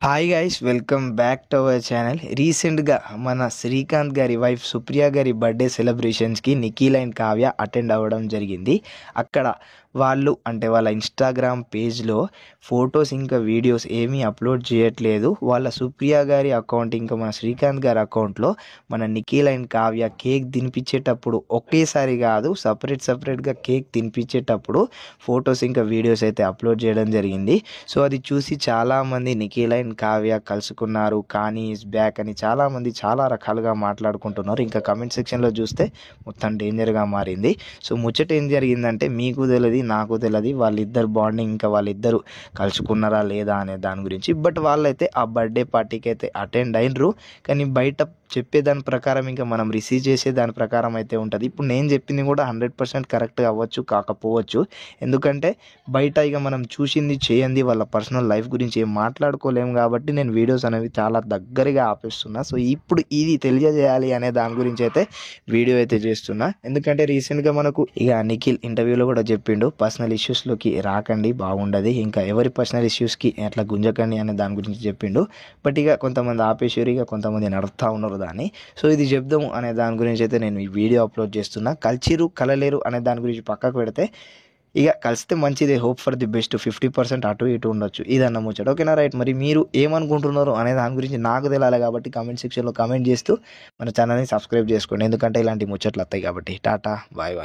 Hi guys, welcome back to our channel. రీసెంట్గా మన శ్రీకాంత్ గారి వైఫ్ సుప్రియ గారి బర్త్డే సెలబ్రేషన్స్కి నిఖిల్ అండ్ కావ్య అటెండ్ అవ్వడం జరిగింది. అక్కడ వాళ్ళు అంటే వాళ్ళ ఇన్స్టాగ్రామ్ పేజ్లో ఫొటోస్ ఇంకా వీడియోస్ ఏమీ అప్లోడ్ చేయట్లేదు. వాళ్ళ సుప్రియ గారి అకౌంట్ ఇంకా మన శ్రీకాంత్ గారి అకౌంట్లో మన నిఖిల్ అండ్ కావ్య కేక్ తినిపించేటప్పుడు ఒకేసారి కాదు, సపరేట్గా కేక్ తినిపించేటప్పుడు ఫొటోస్ ఇంకా వీడియోస్ అయితే అప్లోడ్ చేయడం జరిగింది. సో అది చూసి చాలామంది నిఖిల్ అండ్ కావ్య కలుసుకున్నారు, కానీ ఈజ్ బ్యాక్ అని చాలామంది చాలా రకాలుగా మాట్లాడుకుంటున్నారు. ఇంకా కమెంట్ సెక్షన్లో చూస్తే మొత్తం డేంజర్గా మారింది. సో ముచ్చట ఏం జరిగిందంటే మీకు తెలియదు, నాకు తెలియదు వాళ్ళిద్దరు బాండింగ్, ఇంకా వాళ్ళిద్దరు కలుసుకున్నారా లేదా అనే దాని గురించి. బట్ వాళ్ళైతే ఆ బర్త్డే పార్టీకి అయితే అటెండ్ అయినరు, కానీ బయట చెప్పేదాని ప్రకారం ఇంకా మనం రిసీవ్ చేసే దాని ప్రకారం అయితే ఉంటుంది. ఇప్పుడు నేను చెప్పింది కూడా 100% కరెక్ట్గా అవ్వచ్చు, కాకపోవచ్చు. ఎందుకంటే బయట ఇక మనం చూసింది చేయండి, వాళ్ళ పర్సనల్ లైఫ్ గురించి ఏం మాట్లాడుకోలేము కాబట్టి నేను వీడియోస్ అనేవి చాలా దగ్గరగా ఆపేస్తున్నా. సో ఇప్పుడు ఇది తెలియజేయాలి అనే దాని గురించి అయితే వీడియో అయితే చేస్తున్నా. ఎందుకంటే రీసెంట్గా మనకు ఇక నిఖిల్ ఇంటర్వ్యూలో కూడా చెప్పిండు, పర్సనల్ ఇష్యూస్లోకి రాకండి, బాగుండదు, ఇంకా ఎవరి పర్సనల్ ఇష్యూస్కి అట్లా గుంజకండి అనే దాని గురించి చెప్పిండు. బట్ ఇక కొంతమంది ఆపేసారు, ఇక కొంతమంది నడుపుతూ ఉన్నారు దాన్ని. సో ఇది చెప్దాము అనే దాని గురించి అయితే నేను ఈ వీడియో అప్లోడ్ చేస్తున్నా. కలిసిరు కలలేరు అనే దాని గురించి పక్కకు పెడితే ఇక కలిస్తే మంచిదే, హోప్ ఫర్ ది బెస్ట్. 50% అటు ఇటు ఉండొచ్చు, ఇదన్న ముచ్చట. ఓకేనా, రైట్. మరి మీరు ఏమనుకుంటున్నారు అనే దాని గురించి నాకు తెలియాలి కాబట్టి కామెంట్ సెక్షన్లో కామెంట్ చేస్తూ మన ఛానల్ని సబ్స్క్రైబ్ చేసుకోండి. ఎందుకంటే ఇలాంటి ముచ్చట్లు వస్తాయి కాబట్టి. Tata, bye bye.